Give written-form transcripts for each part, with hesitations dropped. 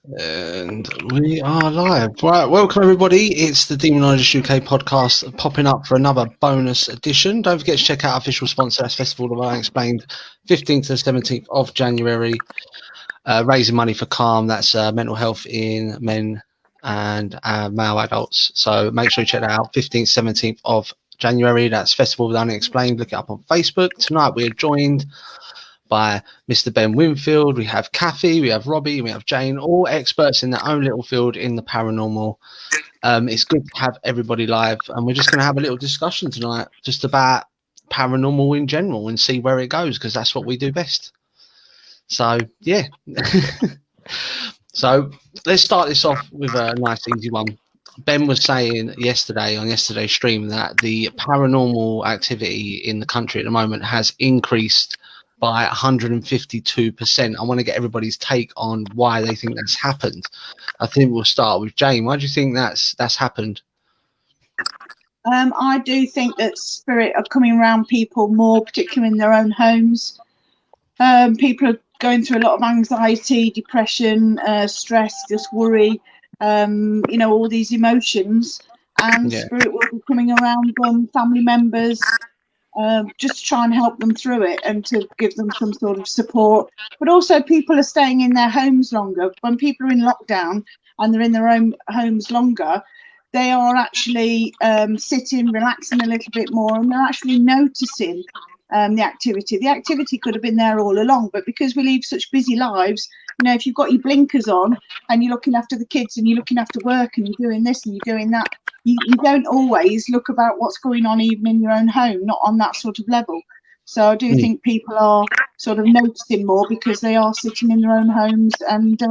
And we are live. Right, welcome everybody. It's the Demonologist UK podcast popping up for another bonus edition. Don't forget to check out our official sponsor, that's Festival of Unexplained, 15th to the 17th of January. Raising money for Calm, that's mental health in men and male adults. So make sure you check that out, 15th, 17th of January. That's Festival of Unexplained. Look it up on Facebook. Tonight we're joined by Mr. Ben Winfield. We have Kathy, we have Robbie, we have Jane, all experts in their own little field in the paranormal. It's good to have everybody live, and we're just going to have a little discussion tonight just about paranormal in general and see where it goes, because that's what we do best. So, yeah. So let's start this off with a nice, easy one. Ben was saying yesterday on yesterday's stream that the paranormal activity in the country at the moment has increased by 152%. I want to get everybody's take on why they think that's happened. I think we'll start with Jane. Why do you think that's happened? I do think that spirit are coming around people more, particularly in their own homes. People are going through a lot of anxiety, depression, stress, just worry, all these emotions. And spirit will be coming around them, family members, just to try and help them through it and to give them some sort of support. But also people are staying in their homes longer. When people are in lockdown and they're in their own homes longer, they are actually sitting, relaxing a little bit more, and they're actually noticing the activity. The activity could have been there all along, but because we lead such busy lives, if you've got your blinkers on and you're looking after the kids and you're looking after work and you're doing this and you're doing that, you don't always look about what's going on even in your own home, not on that sort of level. So I do think people are sort of noticing more because they are sitting in their own homes and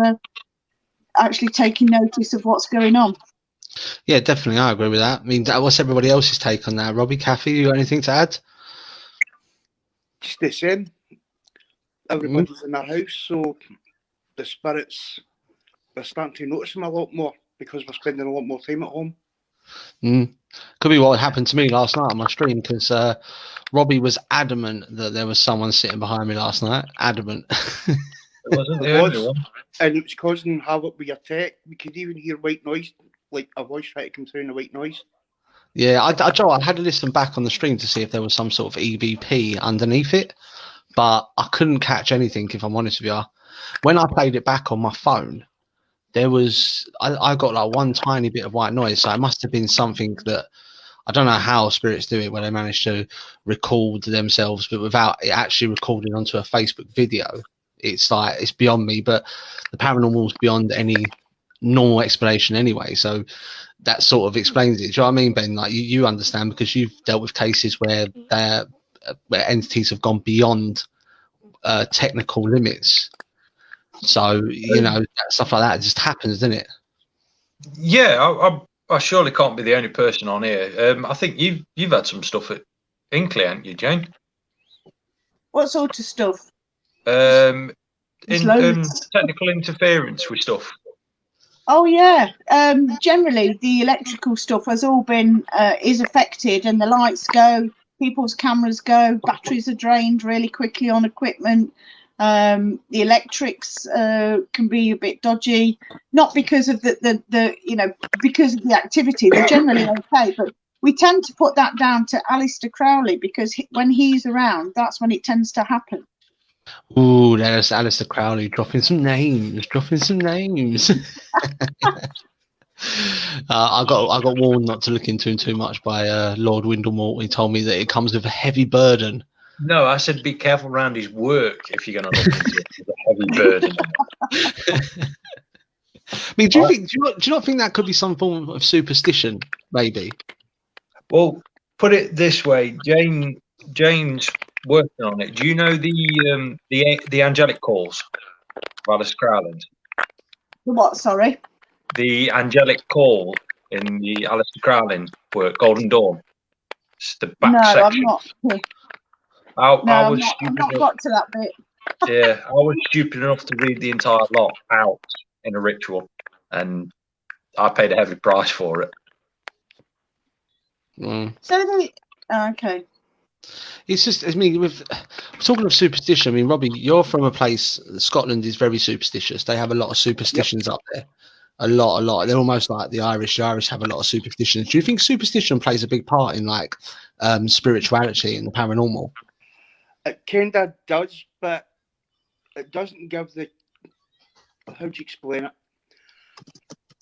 actually taking notice of what's going on. Yeah, definitely. I agree with that. I mean, what's everybody else's take on that? Robbie, Kathy, you got anything to add? Just the same. Everybody's in their house, so the spirits, they're starting to notice them a lot more because we're spending a lot more time at home. Could be what happened to me last night on my stream, because Robbie was adamant that there was someone sitting behind me last night. Adamant. It wasn't the only one. And it was causing havoc with your tech. We could even hear white noise, like a voice trying to come through in the white noise. Yeah, I had to listen back on the stream to see if there was some sort of EVP underneath it, but I couldn't catch anything, if I'm honest with you. When I played it back on my phone, there was I got like one tiny bit of white noise, so it must have been something that, I don't know how spirits do it, where they manage to record themselves, but without it actually recording onto a Facebook video. It's like, it's beyond me, but the paranormal's beyond any normal explanation anyway, so that sort of explains it. Do you know what I mean, Ben? Like, you understand, because you've dealt with cases where entities have gone beyond technical limits. So, stuff like that just happens, doesn't it? Yeah, I surely can't be the only person on here. I think you've had some stuff at Inkley, haven't you, Jane? What sort of stuff? In technical interference with stuff. Oh yeah. Generally, the electrical stuff has all been is affected, and the lights go, people's cameras go, batteries are drained really quickly on equipment. The electrics can be a bit dodgy, not because of the because of the activity. They're generally okay, but we tend to put that down to Aleister Crowley, because when he's around, that's when it tends to happen. Ooh, there's Aleister Crowley dropping some names. I got warned not to look into him too much by Lord Windlemort. He told me that it comes with a heavy burden. No, I said be careful around his work if you're going to look into it with a heavy burden. I mean, do you not think that could be some form of superstition, maybe? Well, put it this way, Jane's working on it. Do you know the angelic calls of Aleister Crowley? The what? Sorry. The angelic call in the Aleister Crowley work, Golden Dawn. It's the back section. I've not got to that bit. Yeah, I was stupid enough to read the entire lot out in a ritual, and I paid a heavy price for it. So okay. It's just, I mean, with talking of superstition, I mean, Robbie, you're from a place, Scotland is very superstitious. They have a lot of superstitions up there. A lot. They're almost like the Irish. The Irish have a lot of superstitions. Do you think superstition plays a big part in like spirituality and the paranormal? It kind of does, but it doesn't give the. How do you explain it?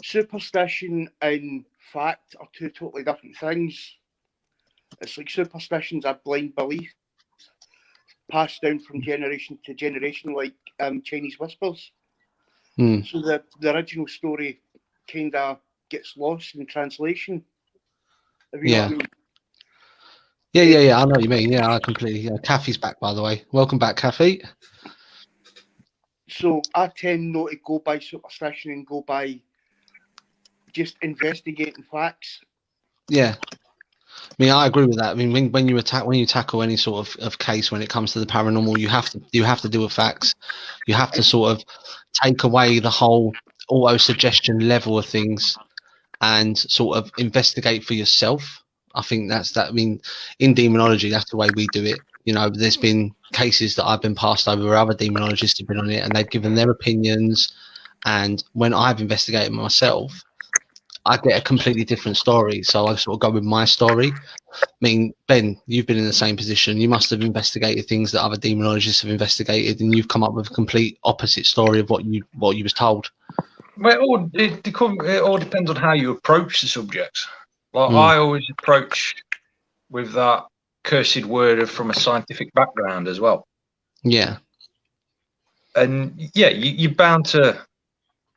Superstition and fact are two totally different things. It's like superstitions are blind belief passed down from generation to generation, like Chinese whispers. So the original story kind of gets lost in translation. If you know what I mean. Yeah. I know what you mean. Yeah, I completely. Yeah. Kathy's back, by the way. Welcome back, Kathy. So I tend not to go by superstition and go by just investigating facts. Yeah. I mean, I agree with that. I mean, when you tackle any sort of case when it comes to the paranormal, you have to deal with facts. You have to sort of take away the whole auto suggestion level of things and sort of investigate for yourself. I think that's that. I mean, in demonology, that's the way we do it. You know, there's been cases that I've been passed over where other demonologists have been on it and they've given their opinions. And when I've investigated myself, I get a completely different story. So I sort of go with my story. I mean, Ben, you've been in the same position. You must have investigated things that other demonologists have investigated, and you've come up with a complete opposite story of what you was told. Well, it all depends on how you approach the subjects. Like I always approach with that cursed word from a scientific background as well. Yeah. And yeah, you're bound to.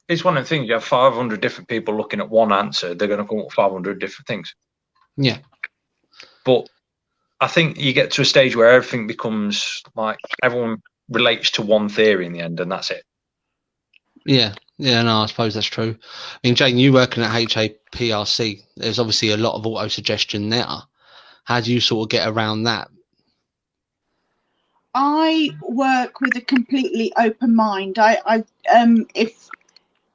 It's one of the things. You have 500 different people looking at one answer. They're going to come up with 500 different things. Yeah. But I think you get to a stage where everything becomes like everyone relates to one theory in the end, and that's it. Yeah, no, I suppose that's true. I mean, Jane, you working at HAPRC, there's obviously a lot of auto-suggestion there. How do you sort of get around that? I work with a completely open mind.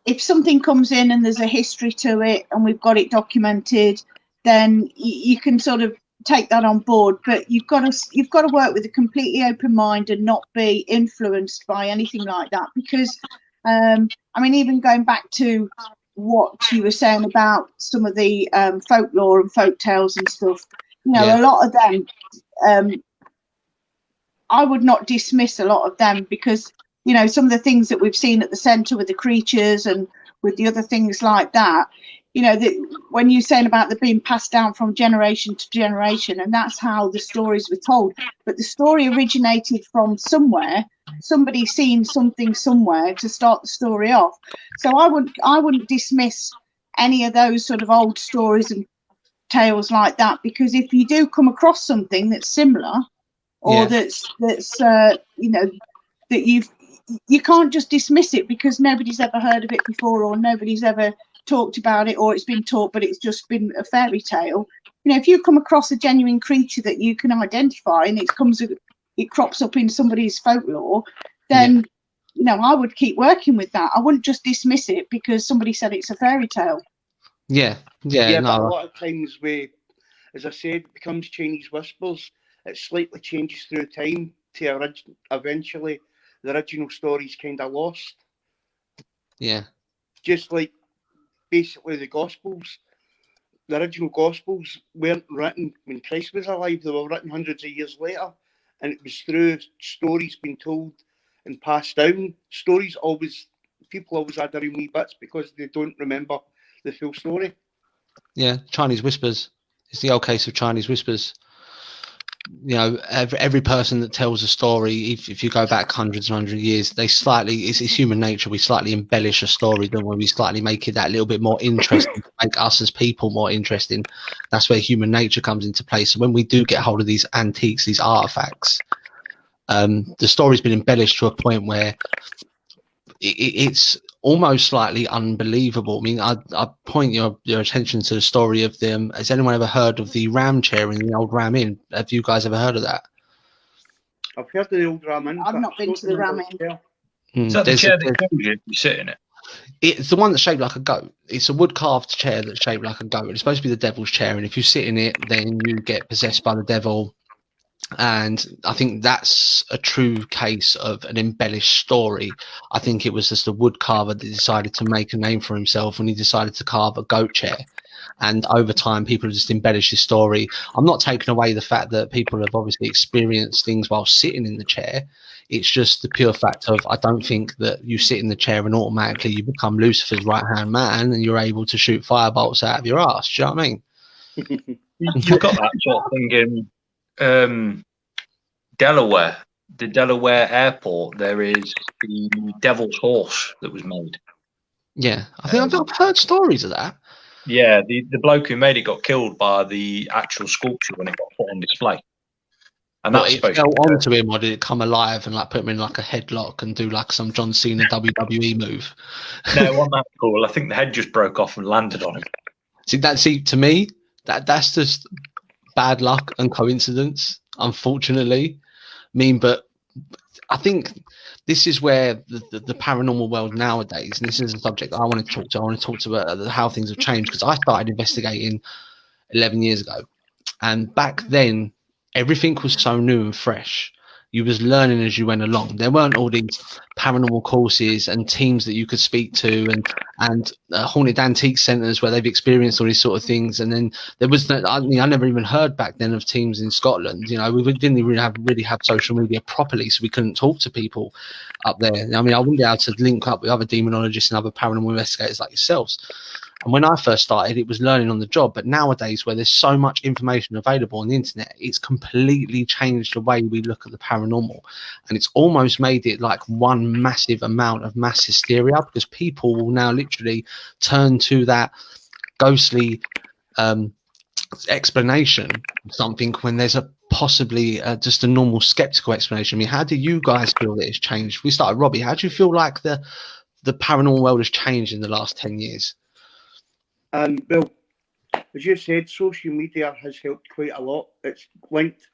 If something comes in and there's a history to it and we've got it documented, then you can sort of take that on board. But you've got to work with a completely open mind and not be influenced by anything like that. Because I mean, even going back to what you were saying about some of the folklore and folk tales and stuff, you know, a lot of them, I would not dismiss a lot of them because, you know, some of the things that we've seen at the centre with the creatures and with the other things like that, you know, when you're saying about them being passed down from generation to generation, and that's how the stories were told. But the story originated from somewhere. Somebody seen something somewhere to start the story off. So I wouldn't dismiss any of those sort of old stories and tales like that, because if you do come across something that's similar, or that's you know, that you can't just dismiss it because nobody's ever heard of it before, or nobody's ever talked about it, or it's been taught but it's just been a fairy tale. You know, if you come across a genuine creature that you can identify and it crops up in somebody's folklore, then you know, I would keep working with that. I wouldn't just dismiss it because somebody said it's a fairy tale. Yeah, no. But a lot of times as I said, it becomes Chinese whispers. It slightly changes through time to eventually the original story's kind of lost. Yeah. Just like basically the Gospels. The original Gospels weren't written when Christ was alive. They were written hundreds of years later. And it was through stories being told and passed down. People always add their own wee bits because they don't remember the full story. Yeah, Chinese whispers. It's the old case of Chinese whispers. You know, every person that tells a story, if you go back hundreds and hundreds of years, it's human nature. We slightly embellish a story, don't we? We slightly make it that little bit more interesting, to make us as people more interesting. That's where human nature comes into play. So when we do get hold of these antiques, these artifacts, the story's been embellished to a point where it's almost slightly unbelievable. I mean, I point your attention to the story of them. Has anyone ever heard of the Ram chair in the old Ram Inn? Have you guys ever heard of that? I've heard of the old Ram Inn. I've not been to the Ram Inn. Is that the chair that you sit in it? It's the one that's shaped like a goat. It's a wood carved chair that's shaped like a goat. It's supposed to be the devil's chair, and if you sit in it, then you get possessed by the devil. And I think that's a true case of an embellished story. I think it was just a wood carver that decided to make a name for himself when he decided to carve a goat chair. And over time, people have just embellished his story. I'm not taking away the fact that people have obviously experienced things while sitting in the chair. It's just the pure fact of, I don't think that you sit in the chair and automatically you become Lucifer's right-hand man and you're able to shoot firebolts out of your ass. Do you know what I mean? You've got that sort of thing in Delaware. The Delaware airport, there is the Devil's Horse that was made. Yeah, I think I've heard stories of that. Yeah, the bloke who made it got killed by the actual sculpture when it got put on display. And What, that's it supposed fell to onto him, or did it come alive and like put him in like a headlock and do like some John Cena WWE move? No, it wasn't that cool. I think the head just broke off and landed on him. See, to me, that's just bad luck and coincidence, unfortunately. But I think this is where the paranormal world nowadays, and this is a subject I want to talk to. I want to talk about how things have changed, because I started investigating 11 years ago, and back then everything was so new and fresh. You was learning as you went along. There weren't all these paranormal courses and teams that you could speak to, and haunted antique centres where they've experienced all these sort of things. And then there was no, I never even heard back then of teams in Scotland. You know, we didn't really have social media properly, so we couldn't talk to people up there. I mean, I wouldn't be able to link up with other demonologists and other paranormal investigators like yourselves. And when I first started, it was learning on the job. But nowadays, where there's so much information available on the internet, it's completely changed the way we look at the paranormal. And it's almost made it like one massive amount of mass hysteria, because people will now literally turn to that ghostly explanation of something when there's a possibly just a normal skeptical explanation. I mean, how do you guys feel that it's changed? We started, Robbie. How do you feel like the paranormal world has changed in the last 10 years? Well, as you said, social media has helped quite a lot. It's linked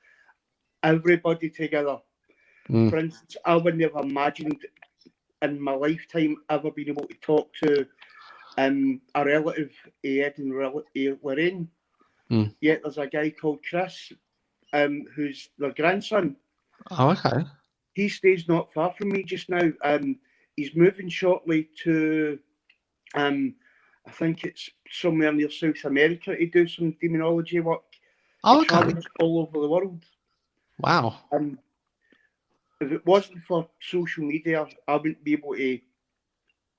everybody together. For instance, I would never imagined in my lifetime ever being able to talk to a relative, Ed and Lorraine. Yet there's a guy called Chris, who's their grandson. Oh, okay. He stays not far from me just now. He's moving shortly to, I think it's somewhere near South America to do some demonology work. Oh, he travels all over the world. Wow. If it wasn't for social media, I wouldn't be able to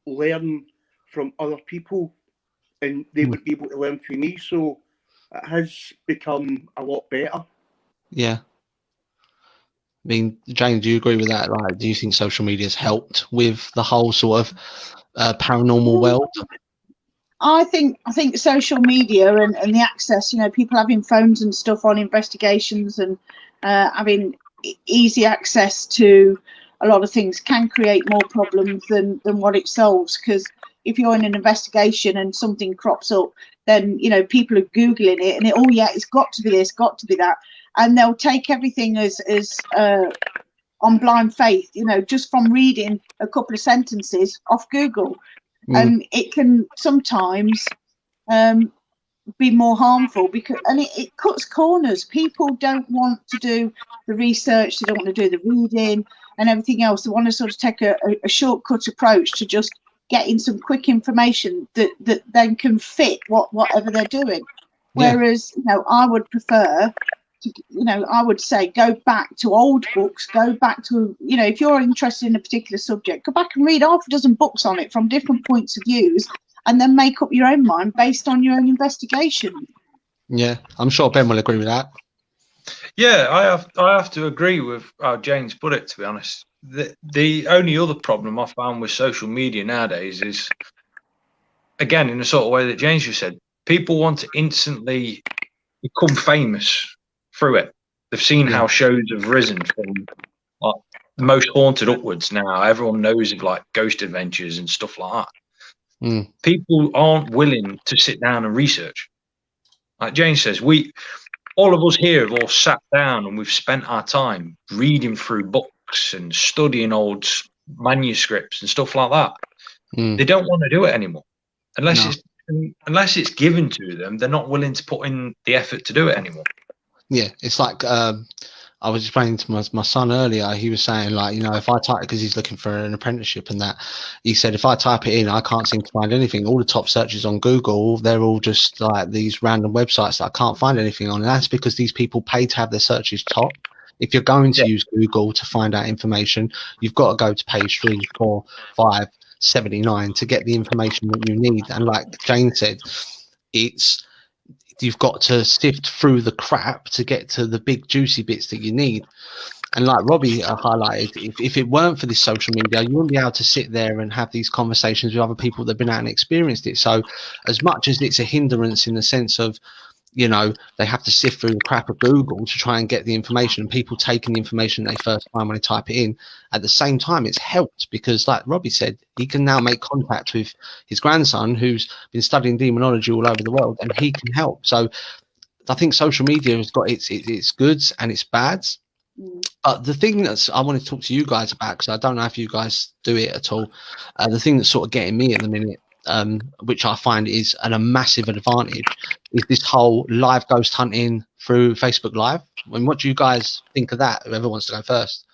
learn from other people, and they would be able to learn from me. So it has become a lot better. Yeah. I mean, Jane, do you agree with that? Like, do you think social media has helped with the whole sort of paranormal world? I think social media and the access, you know, people having phones and stuff on investigations and having easy access to a lot of things can create more problems than what it solves. Because if you're in an investigation and something crops up, then, you know, people are Googling it and oh yeah, it's got to be this, got to be that. And they'll take everything as on blind faith, you know, just from reading a couple of sentences off Google. And it can sometimes be more harmful because, and it cuts corners. People don't want to do the research, they don't want to do the reading and everything else. They want to sort of take a shortcut approach to just getting some quick information that then can fit whatever they're doing. Whereas, you know, I would prefer to, you know, I would say go back to old books, go back to, you know, if you're interested in a particular subject, go back and read half a dozen books on it from different points of views, and then make up your own mind based on your own investigation. Yeah, I'm sure Ben will agree with that. Yeah, I have to agree with how James put it, to be honest. The only other problem I found with social media nowadays is, again, in the sort of way that James just said, people want to instantly become famous through it. They've seen how shows have risen from like the most haunted upwards now. Everyone knows of like ghost adventures and stuff like that. People aren't willing to sit down and research. Like James says, all of us here have all sat down and we've spent our time reading through books and studying old manuscripts and stuff like that. They don't want to do it anymore. Unless it's given to them, they're not willing to put in the effort to do it anymore. Yeah, it's like I I was explaining to my son earlier. He was saying, like, you know, if I type, because he's looking for an apprenticeship and that, he said, if I type it in, I can't seem to find anything. All the top searches on Google, they're all just like these random websites that I can't find anything on. And that's because these people pay to have their searches top. If you're going to use Google to find out information, you've got to go to page 3, 4, 5, 79 to get the information that you need. And like Jane said, you've got to sift through the crap to get to the big juicy bits that you need. And like Robbie highlighted, if it weren't for this social media, you wouldn't be able to sit there and have these conversations with other people that have been out and experienced it. So as much as it's a hindrance in the sense of, you know, they have to sift through the crap of Google to try and get the information, and people taking the information they first find when they type it in, at the same time it's helped because, like Robbie said, he can now make contact with his grandson who's been studying demonology all over the world, and he can help. So I think social media has got its goods and its bads. But the thing that I want to talk to you guys about, because I don't know if you guys do it at all, the thing that's sort of getting me at the minute, which I find is a massive advantage, is this whole live ghost hunting through Facebook Live. I mean, what do you guys think of that? Whoever wants to go first.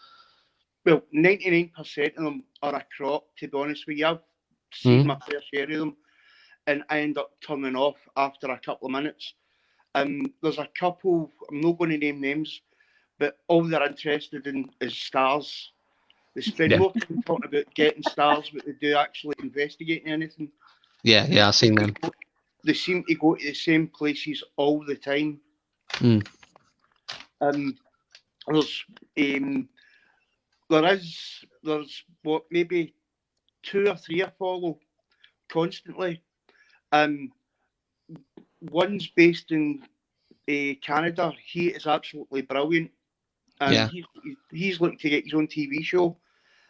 Well, 99% of them are a crop, to be honest with you. I've seen my fair share of them, and I end up turning off after a couple of minutes. There's a couple, I'm not going to name names, but all they're interested in is stars. They spend more time talking about getting stars, but they do actually investigating anything. Yeah, I've seen them. They seem to go to the same places all the time. There's what, maybe 2 or 3 I follow constantly. One's based in Canada. He is absolutely brilliant. He's looking to get his own TV show.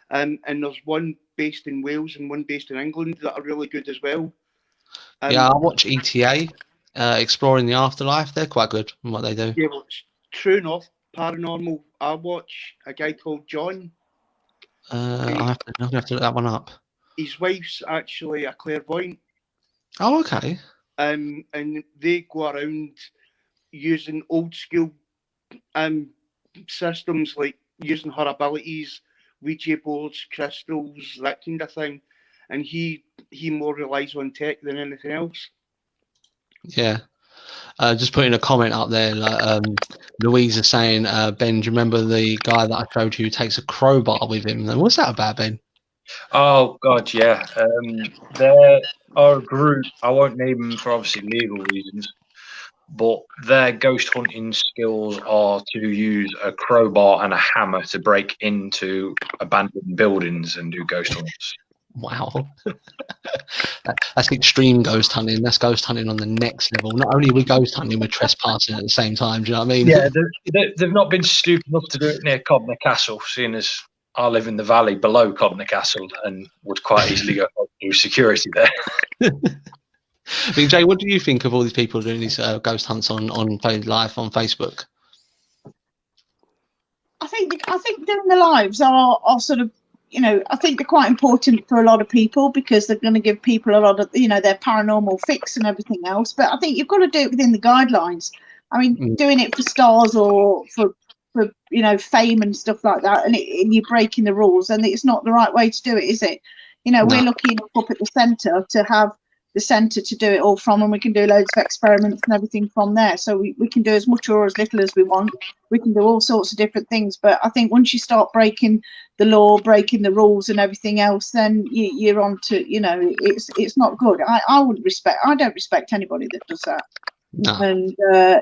And there's one based in Wales and one based in England that are really good as well. I watch ETA, Exploring the Afterlife. They're quite good in what they do. Yeah, well, it's True North Paranormal. I watch a guy called John. I'll have to look that one up. His wife's actually a clairvoyant. Oh, okay. And they go around using old school systems, like using her abilities, Ouija boards, crystals, that kind of thing. And he more relies on tech than anything else. Yeah. Just putting a comment up there. Like, Louise is saying, Ben, do you remember the guy that I showed you who takes a crowbar with him? What's that about, Ben? Oh, God, yeah. There are a group, I won't name them for obviously legal reasons, but their ghost hunting skills are to use a crowbar and a hammer to break into abandoned buildings and do ghost hunts. Wow. That's extreme ghost hunting. That's ghost hunting on the next level. Not only are we ghost hunting, we're trespassing at the same time. Do you know what I mean? Yeah, they've not been stupid enough to do it near Cobner Castle, seeing as I live in the valley below Cobner Castle and would quite easily go through security there. I mean, Jay, what do you think of all these people doing these ghost hunts on live on Facebook? I think doing the lives are sort of, you know, I think they're quite important for a lot of people because they're going to give people a lot of, you know, their paranormal fix and everything else. But I think you've got to do it within the guidelines. I mean, doing it for stars or for you know, fame and stuff like that, and you're breaking the rules, and it's not the right way to do it, is it? You know, we're lucky enough up at the centre to have the centre to do it all from, and we can do loads of experiments and everything from there. So we can do as much or as little as we want. We can do all sorts of different things. But I think once you start breaking the law, breaking the rules and everything else, then you're on to, you know, it's not good. I don't respect anybody that does that. No. And,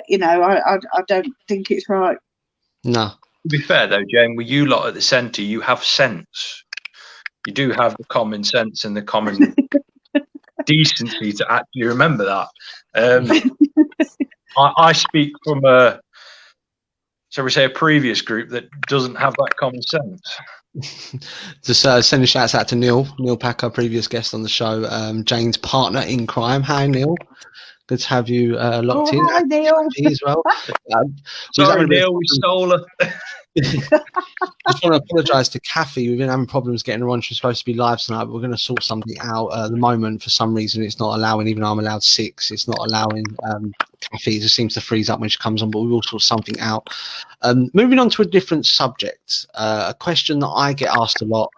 you know, I don't think it's right. No. To be fair, though, Jane, with you lot at the centre, you have sense. You do have the common sense and the common decency to actually remember that. I speak from a previous group that doesn't have that common sense. Just send a shout out to Neil Packer, previous guest on the show, Jane's partner in crime. Hi, Neil. Good to have you locked in. Hi, Neil. Kathy as well. Sorry, Neil, we stole her. Just want to apologise to Kathy. We've been having problems getting her on. She's supposed to be live tonight, but we're going to sort something out. At the moment, for some reason, it's not allowing, even though I'm allowed 6, it's not allowing Kathy. It just seems to freeze up when she comes on, but we will sort something out. Moving on to a different subject, a question that I get asked a lot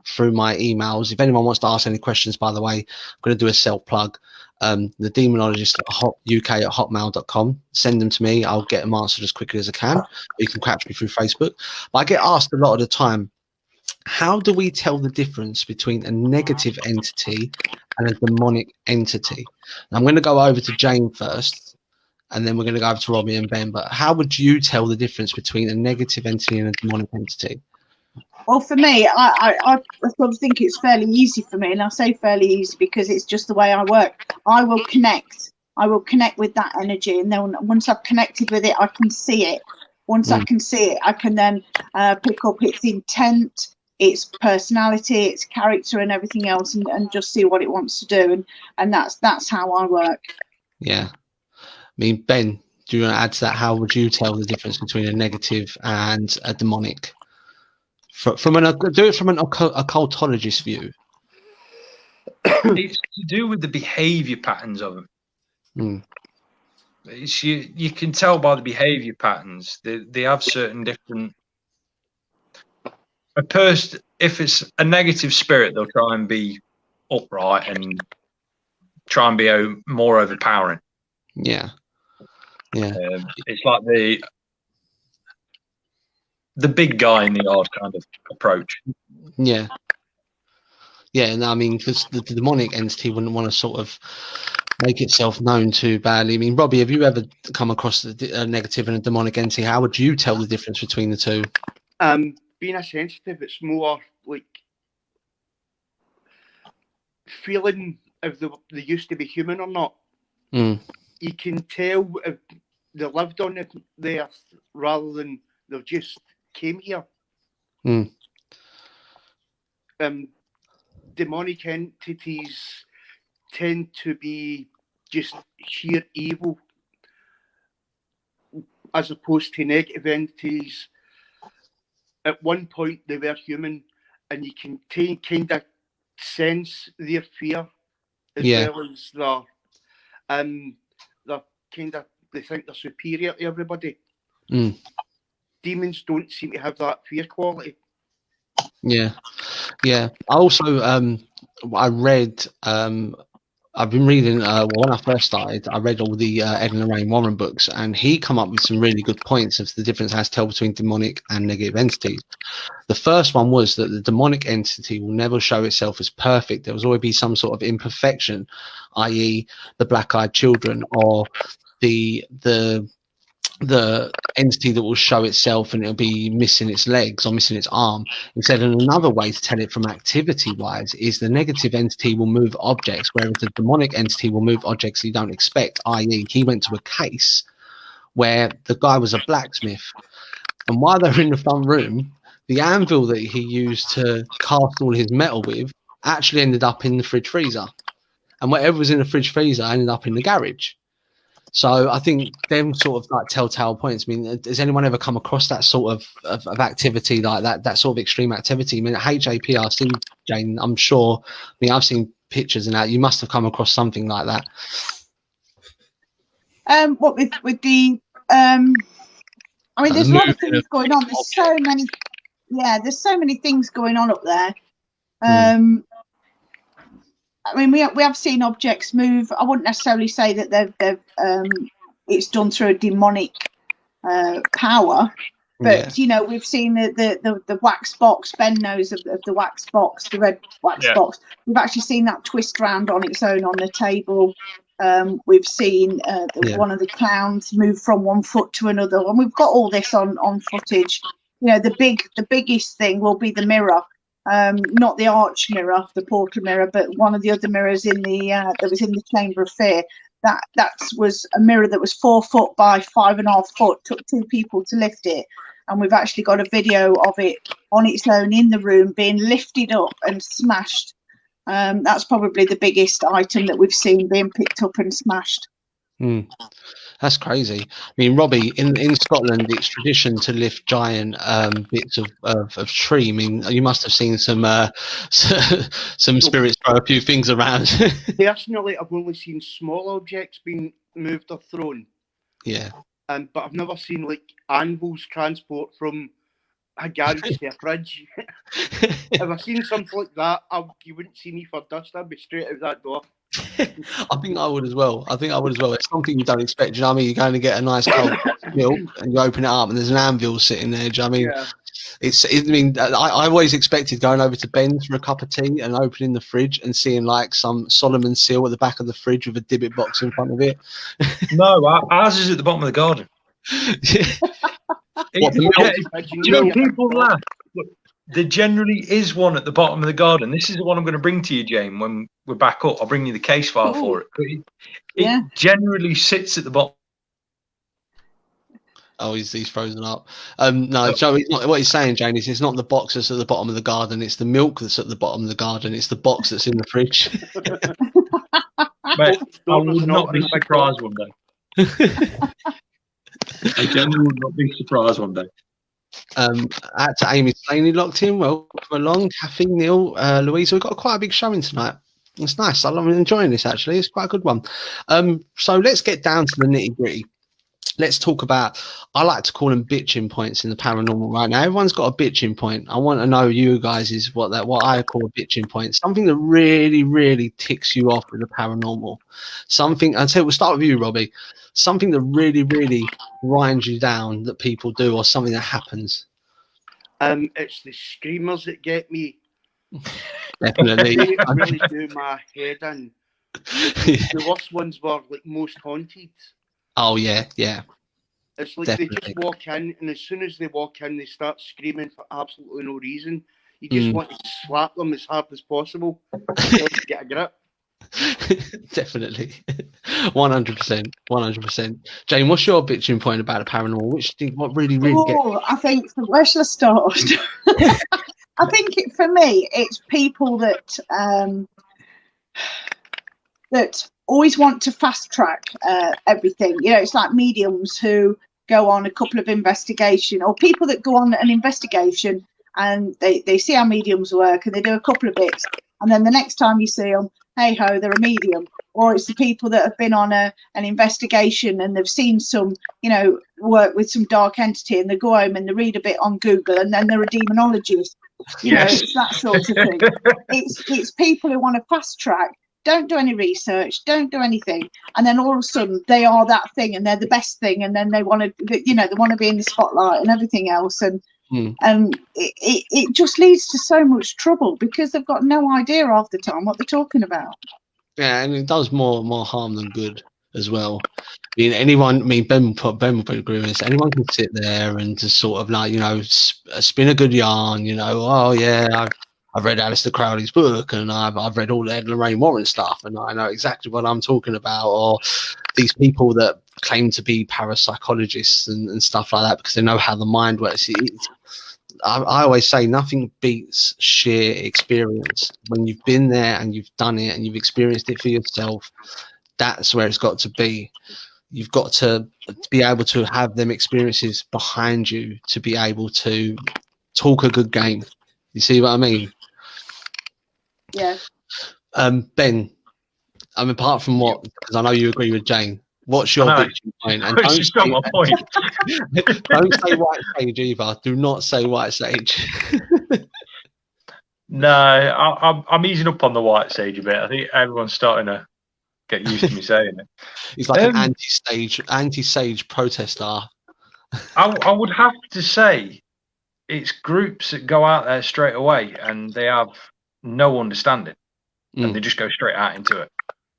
through my emails. If anyone wants to ask any questions, by the way, I'm going to do a self-plug. The Demonologist UK@hotmail.com. Send them to me. I'll get them answered as quickly as I can. You can catch me through Facebook. But I get asked a lot of the time, how do we tell the difference between a negative entity and a demonic entity? And I'm going to go over to Jane first, and then we're going to go over to Robbie and Ben. But how would you tell the difference between a negative entity and a demonic entity? Well, for me, I sort of think it's fairly easy for me, and I say fairly easy because it's just the way I work. I will connect with that energy, and then once I've connected with it, I can see it. Once I can see it, I can then pick up its intent, its personality, its character, and everything else, and just see what it wants to do, and that's how I work. Yeah, I mean, Ben, do you want to add to that? How would you tell the difference between a negative and a demonic? Do it from an occultologist view. It's to do with the behaviour patterns of them. You can tell by the behaviour patterns. They have certain different. If it's a negative spirit, they'll try and be upright and try and be more overpowering. Yeah. It's like the big guy in the yard kind of approach. Yeah. No, I mean, because the demonic entity wouldn't want to sort of make itself known too badly. I mean, Robbie, have you ever come across a negative and a demonic entity? How would you tell the difference between the two? Being a sensitive, it's more like feeling if they used to be human or not. You can tell if they lived on the earth rather than they've just came here. Demonic entities tend to be just sheer evil, as opposed to negative entities. At one point they were human, and you can kind of sense their fear as well as they think they're superior to everybody. Demons don't seem to have that fear quality. Yeah. I also I read I've been reading when I first started, I read all the Ed and Lorraine Warren books, and he come up with some really good points of the difference has to tell between demonic and negative entities. The first one was that the demonic entity will never show itself as perfect. There will always be some sort of imperfection, i.e. the black-eyed children, or the entity that will show itself and it'll be missing its legs or missing its arm. Instead, another way to tell it from activity wise is the negative entity will move objects, whereas the demonic entity will move objects you don't expect, i.e. he went to a case where the guy was a blacksmith, and while they were in the front room, the anvil that he used to cast all his metal with actually ended up in the fridge freezer, and whatever was in the fridge freezer ended up in the garage. So I think them sort of like telltale points. I mean, has anyone ever come across that sort of activity like that sort of extreme activity? I mean, at HAPRC, Jane, I'm sure, I mean, I've seen pictures and that. You must have come across something like that. What with the I mean, there's a lot of things going on. There's so many things going on up there. I mean, we have seen objects move. I wouldn't necessarily say that they've it's done through a demonic power, but you know, we've seen the wax box. Ben knows of the wax box, the red wax box. We've actually seen that twist round on its own on the table. We've seen one of the clowns move from one foot to another, and we've got all this on footage. You know, the biggest thing will be the mirror. Not the arch mirror, the portal mirror, but one of the other mirrors in the that was in the Chamber of Fear. That was a mirror that was 4 foot by 5.5 foot. Took 2 people to lift it, and we've actually got a video of it on its own in the room being lifted up and smashed That's probably the biggest item that we've seen being picked up and smashed. That's crazy. I mean, Robbie, in Scotland, it's tradition to lift giant bits of tree. I mean, you must have seen some some spirits throw a few things around. Personally, I've only seen small objects being moved or thrown. Yeah. But I've never seen like anvils transport from a garage to a fridge. If I seen something like that, you wouldn't see me for dust. I'd be straight out that door. I think I would as well. It's something you don't expect. Do you know what I mean? You're going to get a nice cold milk and you open it up and there's an anvil sitting there. Do you know what I mean? Yeah. I always expected going over to Ben's for a cup of tea and opening the fridge and seeing like some Solomon seal at the back of the fridge with a Dibbit box in front of it. No, ours is at the bottom of the garden. People laugh. Look, there generally is one at the bottom of the garden. This is the one I'm going to bring to you, Jane, when we're back up. I'll bring you the case file for it. But it generally sits at the bottom. Oh, he's frozen up. No, Joe, what he's saying, Jane, is it's not the box that's at the bottom of the garden. It's the milk that's at the bottom of the garden. It's the box that's in the fridge. Mate, I would not be surprised one day. I genuinely would not be surprised one day. Out to Amy Slaney locked in. Welcome along, Kathy, Neil, Louisa. We've got quite a big showing tonight. It's nice. I'm enjoying this actually. It's quite a good one. So let's get down to the nitty gritty. Let's talk about, I like to call them bitching points in the paranormal right now. Everyone's got a bitching point. I want to know you guys is what I call a bitching point. Something that really, really ticks you off with the paranormal. Something, we'll start with you, Robbie. Something that really, really grinds you down that people do, or something that happens. It's the screamers that get me. Definitely. They really do my head in. The worst ones were like most haunted. Oh yeah. It's like Definitely. They just walk in, and as soon as they walk in, they start screaming for absolutely no reason. You just want to slap them as hard as possible to get a grip. Definitely. 100%. Jane, what's your bitching point about the paranormal? What really gets? I think, where should I start? I think for me, it's people that that always want to fast track everything. You know, it's like mediums who go on a couple of investigation, or people that go on an investigation and they see how mediums work and they do a couple of bits, and then the next time you see them, hey ho, they're a medium. Or it's the people that have been on an investigation and they've seen some, work with some dark entity, and they go home and they read a bit on Google and then they're a demonologist. You know, it's that sort of thing. It's people who want to fast track, don't do any research, don't do anything, and then all of a sudden they are that thing and they're the best thing, and then they want to, they want to be in the spotlight and everything else, and it just leads to so much trouble because they've got no idea half the time what they're talking about. Yeah, and it does more harm than good as well. Ben would agree with this. Anyone can sit there and just sort of like, spin a good yarn, oh yeah, I've read Aleister Crowley's book and I've read all the Ed Lorraine Warren stuff and I know exactly what I'm talking about. Or these people that claim to be parapsychologists and stuff like that because they know how the mind works. I always say nothing beats sheer experience. When you've been there and you've done it and you've experienced it for yourself, that's where it's got to be. You've got to be able to have them experiences behind you to be able to talk a good game. You see what I mean? Yeah. Ben, apart from what, because I know you agree with Jane, what's your bitching point? And don't say white sage either. Do not say white sage. No, I'm easing up on the white sage a bit. I think everyone's starting to get used to me saying it. He's like an anti-sage protester. I would have to say it's groups that go out there straight away and they have no understanding and they just go straight out into it.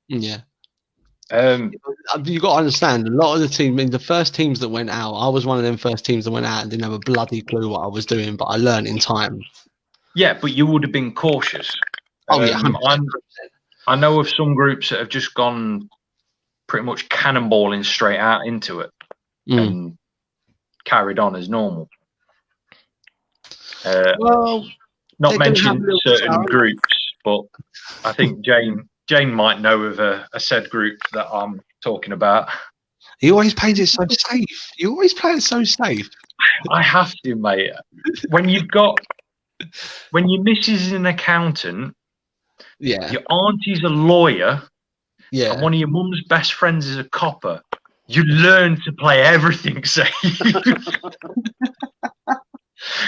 Yeah. You got to understand, a lot of the team, the first teams that went out, I was one of them first teams that went out and didn't have a bloody clue what I was doing, but I learned in time. Yeah, but you would have been cautious. Oh yeah, 100%. I know of some groups that have just gone pretty much cannonballing straight out into it and carried on as normal. Well, not mentioning certain groups, but I think Jane might know of a said group that I'm talking about. He always plays it so safe. You always play it so safe. I have to, mate. When your missus is an accountant, Yeah. your auntie's a lawyer, Yeah. and one of your mum's best friends is a copper, you learn to play everything safe.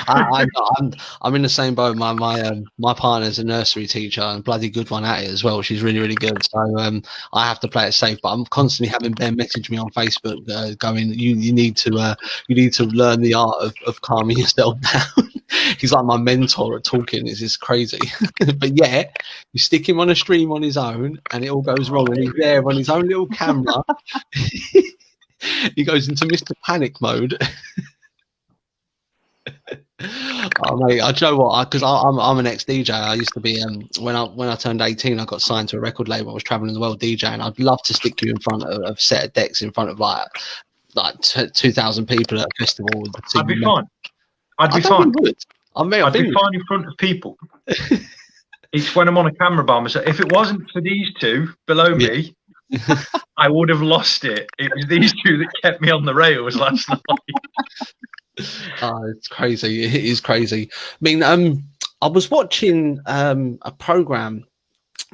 I'm in the same boat. My partner's a nursery teacher and bloody good one at it as well. She's really, really good. So I have to play it safe. But I'm constantly having Ben message me on Facebook, going, you need to learn the art of calming yourself down. He's like my mentor at talking. It's just crazy. But yeah, you stick him on a stream on his own, and it all goes wrong. And he's there on his own little camera. He goes into Mr. Panic mode. Oh mate, I know what, because I'm an ex DJ. I used to be when I turned 18, I got signed to a record label. I was traveling the world DJing. I'd love to stick you in front of a set of decks in front of like 2,000 people at a festival. I'd be fine. I'd be fine in front of people. It's when I'm on a camera by myself. If it wasn't for these two below me, I would have lost it. It was these two that kept me on the rails last night. Oh, it's crazy. It is crazy. I mean, I was watching a program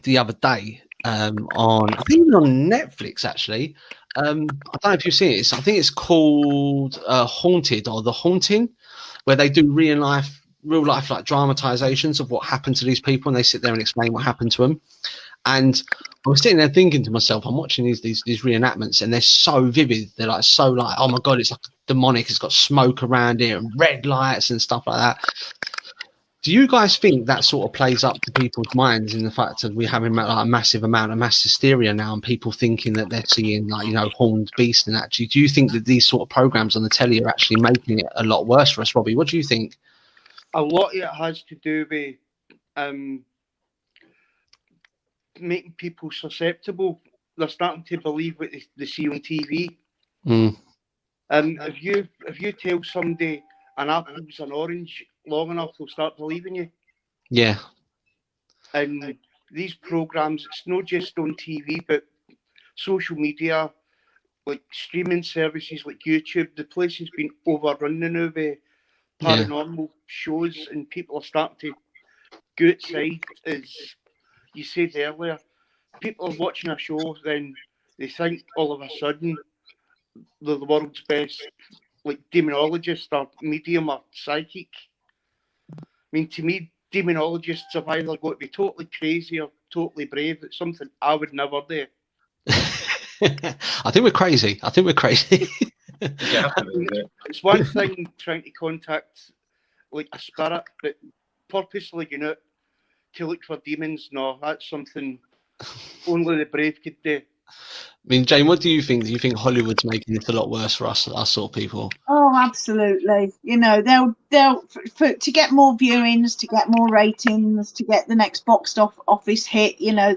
the other day I think even on Netflix actually. I don't know if you've seen it. I think it's called Haunted or The Haunting, where they do real life like dramatizations of what happened to these people, and they sit there and explain what happened to them. And I was sitting there thinking to myself, I'm watching these reenactments, and they're so vivid. They're like so like, oh my god, it's like demonic. It's got smoke around it and red lights and stuff like that. Do you guys think that sort of plays up to people's minds in the fact that we're having like a massive amount of mass hysteria now, and people thinking that they're seeing like, you know, horned beasts? And actually, do you think that these sort of programs on the telly are actually making it a lot worse for us, Robbie? What do you think? A lot of it has to do with making people susceptible. They're starting to believe what they see on TV. If you tell somebody an apple's an orange long enough, they'll start believing you. Yeah. And these programs, it's not just on TV, but social media, like streaming services like YouTube, the place has been overrun now with paranormal shows, and people are starting to go outside. As you said earlier, people are watching a show, then they think all of a sudden they're the world's best, like demonologist or medium or psychic. I mean, to me, demonologists have either got to be totally crazy or totally brave. It's something I would never do. I think we're crazy. It's one thing trying to contact like a spirit, but purposely, you know, to look for demons, no, that's something only the brave could do. I mean, Jane, what do you think? Do you think Hollywood's making it a lot worse for us sort of people? Oh, absolutely. You know, they'll to get more viewings, to get more ratings, to get the next box office hit. You know,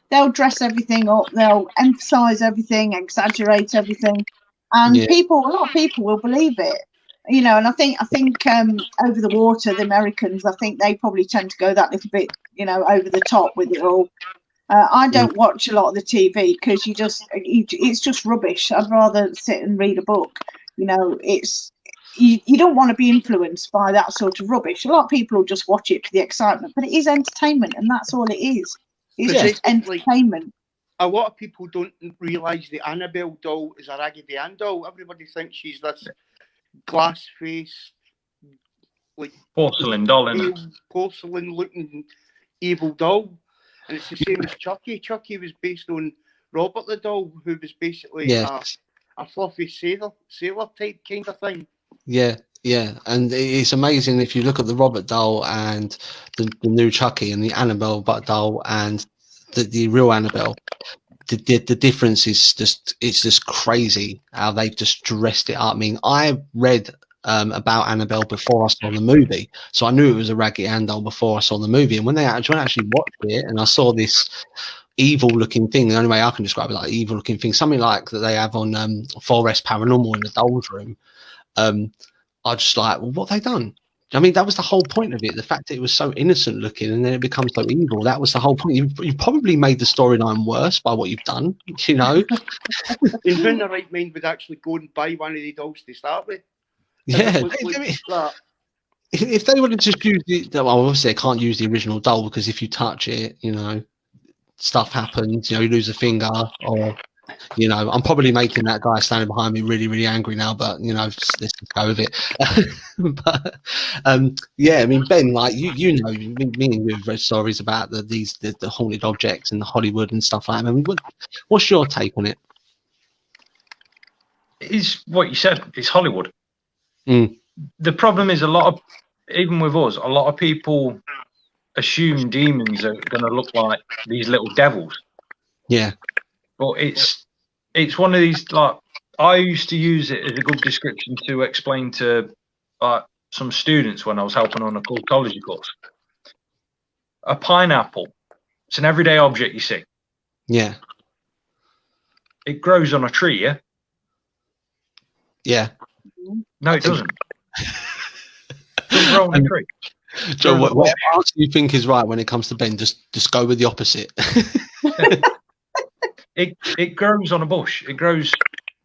they'll dress everything up, they'll emphasize everything, exaggerate everything, and a lot of people will believe it. You know, and I think over the water, the Americans, I think they probably tend to go that little bit, you know, over the top with it all. I don't watch a lot of the TV because it's just rubbish. I'd rather sit and read a book. You know, you don't want to be influenced by that sort of rubbish. A lot of people will just watch it for the excitement, but it is entertainment, and that's all it is. It's just entertainment. A lot of people don't realise the Annabelle doll is a Raggedy Ann doll. Everybody thinks she's this glass face, like porcelain doll, porcelain looking evil doll. And it's the same as Chucky. Chucky was based on Robert the doll, who was basically a fluffy sailor type kind of thing. Yeah, and it's amazing if you look at the Robert doll and the new Chucky and the Annabelle doll and the real Annabelle. The difference is just crazy how they've just dressed it up. I mean, I read about Annabelle before I saw the movie, so I knew it was a Raggedy Ann doll before I saw the movie. And when I actually watched it and I saw this evil looking thing, the only way I can describe it, like evil looking thing, something like that they have on Forest Paranormal in the dolls room, I just like, well, what have they done? I mean, that was the whole point of it. The fact that it was so innocent looking and then it becomes so evil. That was the whole point. You probably made the storyline worse by what you've done, you know? And who in their right mind would actually go and buy one of the dolls to start with? Yeah. That. If they would have just used well, obviously they can't use the original doll because if you touch it, you know, stuff happens. You know, you lose a finger, or you know, I'm probably making that guy standing behind me really, really angry now. But you know, let's just go with it. But yeah, I mean, Ben, like you know, me and you've read stories about the haunted objects and the Hollywood and stuff like that. I mean, what's your take on it? It's what you said. It's Hollywood. Mm. The problem is even with us, a lot of people assume demons are going to look like these little devils. Yeah. But it's one of these, like, I used to use it as a good description to explain to some students when I was helping on a cultology course. A pineapple, it's an everyday object you see. Yeah. It grows on a tree, yeah? Yeah. No, it doesn't. It doesn't grow on a tree. Joe, what answer you think is right when it comes to Ben? Just go with the opposite. It grows on a bush. It grows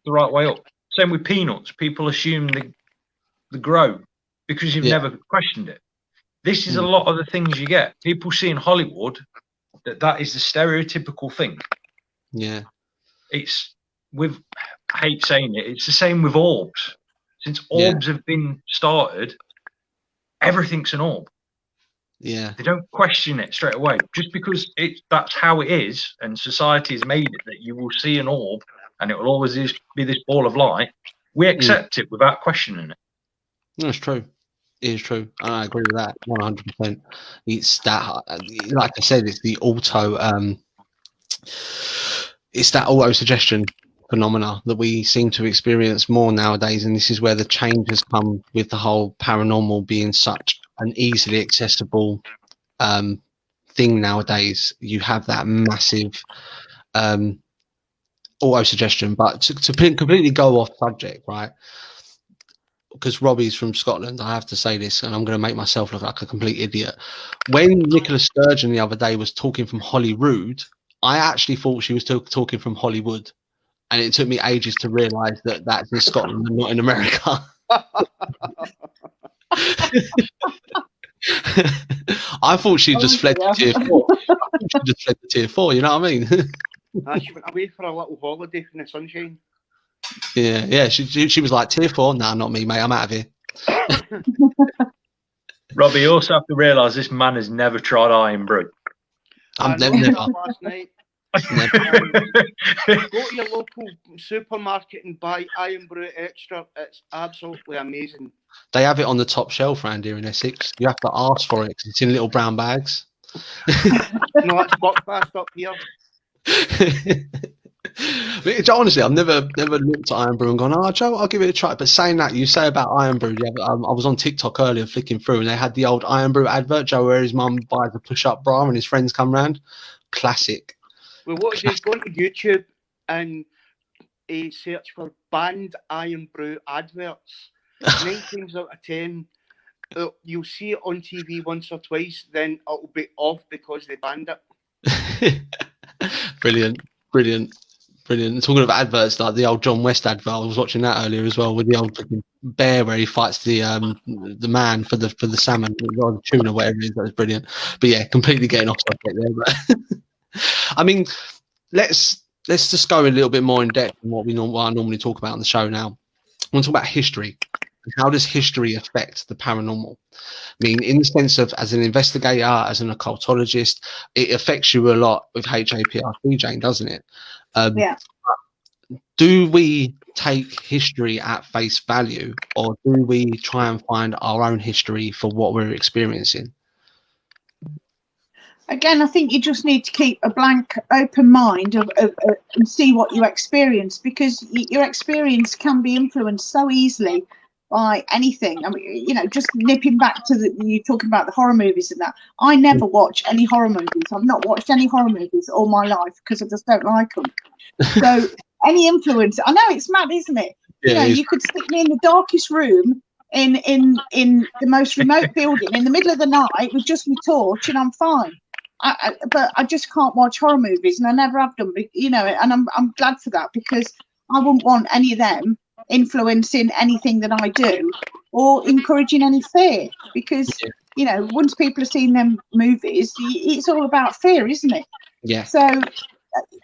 the right way up. Same with peanuts. People assume they grow because you've never questioned it. This is a lot of the things you get. People see in Hollywood that is the stereotypical thing. Yeah. It's with, I hate saying it, it's the same with orbs. Since orbs have been started, everything's an orb. Yeah. They don't question it straight away. Just because that's how it is, and society has made it that you will see an orb and it will always be this ball of light, we accept it without questioning it. That's true. It is true. I agree with that 100%. It's that, like I said, it's the auto suggestion phenomena that we seem to experience more nowadays, and this is where the change has come with the whole paranormal being such an easily accessible thing nowadays. You have that massive auto suggestion. But to completely go off subject, right? Because Robbie's from Scotland, I have to say this, and I'm going to make myself look like a complete idiot. When Nicola Sturgeon the other day was talking from Holyrood, I actually thought she was talking from Hollywood, and it took me ages to realise that that's in Scotland and not in America. I thought she just fled to tier 4. I thought she just fled to tier 4. You know what I mean? She went away for a little holiday from the sunshine. Yeah. She was like, tier 4? Nah, not me, mate. I'm out of here. Robbie, you also have to realise this man has never tried iron brew. I'm never. Last night. Go to your local supermarket and buy Iron Brew Extra. It's absolutely amazing. They have it on the top shelf around here in Essex. You have to ask for it because it's in little brown bags. No, it's Buckfast up here. Honestly, I've never looked at Iron Brew and gone, oh, Joe, I'll give it a try. But saying that, you say about Iron Brew, I was on TikTok earlier flicking through, and they had the old Iron Brew advert, Joe, where his mum buys a push-up bra and his friends come round. Classic. Well, what you do is go onto YouTube and search for banned Iron Brew adverts. 9 times out of 10, you'll see it on TV once or twice, then it'll be off because they banned it. Brilliant. Talking of adverts, like the old John West advert, I was watching that earlier as well, with the old bear where he fights the man for the salmon or the tuna, whatever it is. That was brilliant. But yeah, completely getting off subject there. But I mean, let's just go a little bit more in depth than what I normally talk about on the show now. I want to talk about history. How does history affect the paranormal? I mean, in the sense of, as an investigator, as an occultologist, it affects you a lot with HAPRC, Jane, doesn't it? Yeah. Do we take history at face value, or do we try and find our own history for what we're experiencing? Again, I think you just need to keep a blank, open mind and see what you experience, because your experience can be influenced so easily by anything. I mean, you know, just nipping back to you talking about the horror movies and that. I never watch any horror movies. I've not watched any horror movies all my life because I just don't like them. So any influence, I know it's mad, isn't it? Yeah, you know, you could stick me in the darkest room in the most remote building in the middle of the night with just my torch, and I'm fine. But I just can't watch horror movies, and I never have done. You know, and I'm glad for that, because I wouldn't want any of them influencing anything that I do or encouraging any fear, because you know, once people have seen them movies, it's all about fear, isn't it? Yeah. So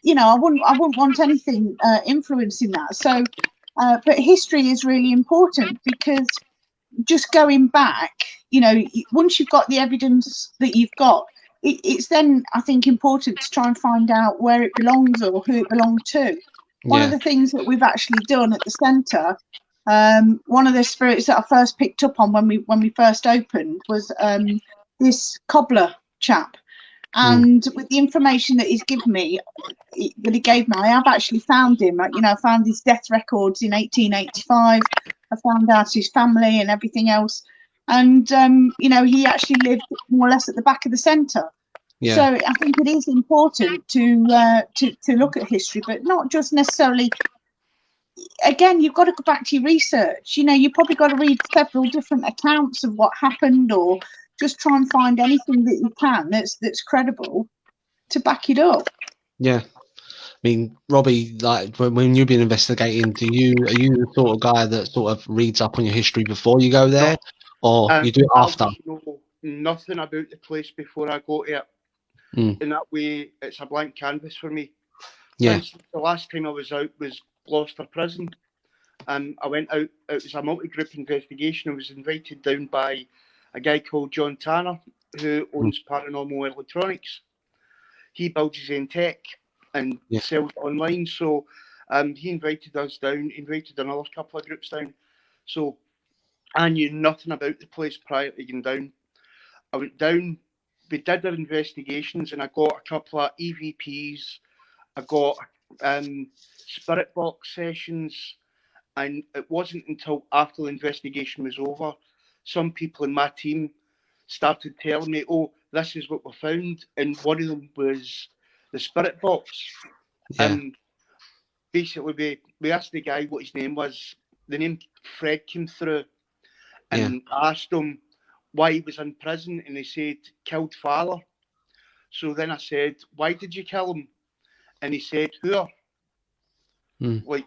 you know, I wouldn't want anything influencing that. So but history is really important, because just going back, you know, once you've got the evidence that you've got, it's then, I think, important to try and find out where it belongs or who it belonged to. One of the things that we've actually done at the centre, one of the spirits that I first picked up on when we first opened was this cobbler chap. And with the information that he's given me, that he gave me, I have actually found him. You know, I found his death records in 1885. I found out his family and everything else. And, you know, he actually lived more or less at the back of the centre. Yeah. So I think it is important to look at history, but not just necessarily. Again, you've got to go back to your research. You know, you've probably got to read several different accounts of what happened, or just try and find anything that you can that's credible to back it up. Yeah. I mean, Robbie, like when you've been investigating, are you the sort of guy that sort of reads up on your history before you go there, or you do it after? I know nothing about the place before I go to it. In that way, it's a blank canvas for me. For instance, the last time I was out was Gloucester Prison. I went out, it was a multi-group investigation. I was invited down by a guy called John Tanner, who owns Paranormal Electronics. He builds his own tech and sells it online. So he invited us down, invited another couple of groups down. So I knew nothing about the place prior to going down. I went down, we did our investigations, and I got a couple of EVPs. I got spirit box sessions, and it wasn't until after the investigation was over, some people in my team started telling me, "Oh, this is what we found," and one of them was the spirit box. Basically, we asked the guy what his name was. The name Fred came through, and I asked him why he was in prison, and he said, "Killed father." So then I said, "Why did you kill him?" And he said, "Who?" Like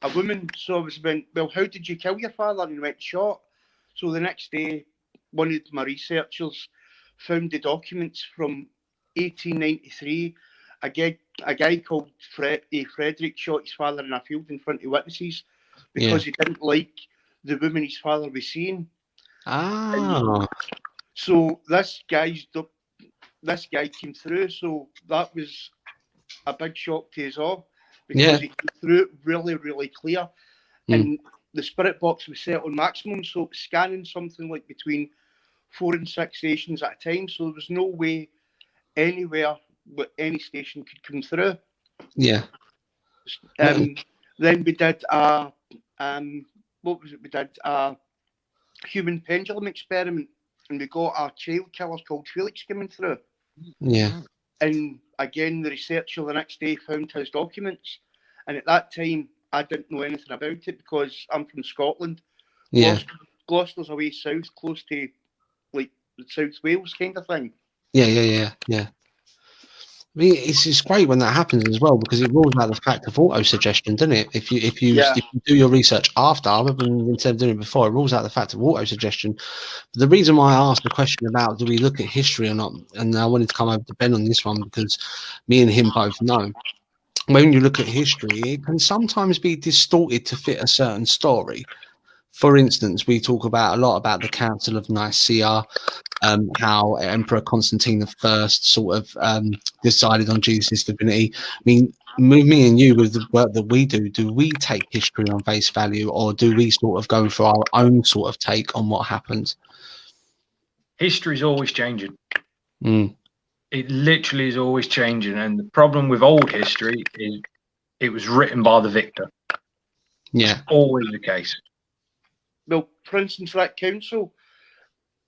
a woman. So I was went, "Well, how did you kill your father?" And he went, "Shot." So the next day, one of my researchers found the documents from 1893. A guy called Frederick shot his father in a field in front of witnesses because he didn't like the woman his father was seeing. Ah. So this guy came through. So that was a big shock to us all, because he came through it really, really clear. And the spirit box was set on maximum, so it was scanning something like between 4 and 6 stations at a time. So there was no way anywhere what any station could come through. Then we did what was it? We did a human pendulum experiment, and we got a child killer called Felix coming through. And again, the researcher the next day found his documents, and at that time I didn't know anything about it because I'm from Scotland. Gloucester's away south, close to like South Wales kind of thing. I mean, it's great when that happens as well, because it rules out the fact of auto-suggestion, doesn't it? If you do your research after, rather than instead of doing it before, it rules out the fact of auto-suggestion. But the reason why I asked the question about do we look at history or not, and I wanted to come over to Ben on this one, because me and him both know, when you look at history, it can sometimes be distorted to fit a certain story. For instance, we talk a lot about the Council of Nicaea, how Emperor Constantine I sort of decided on Jesus' divinity. I mean, me and you, with the work that we do we take history on face value, or do we sort of go for our own sort of take on what happened? History's always changing. It literally is always changing, and the problem with old history is it was written by the victor. It's always the case. Well, for instance, that council,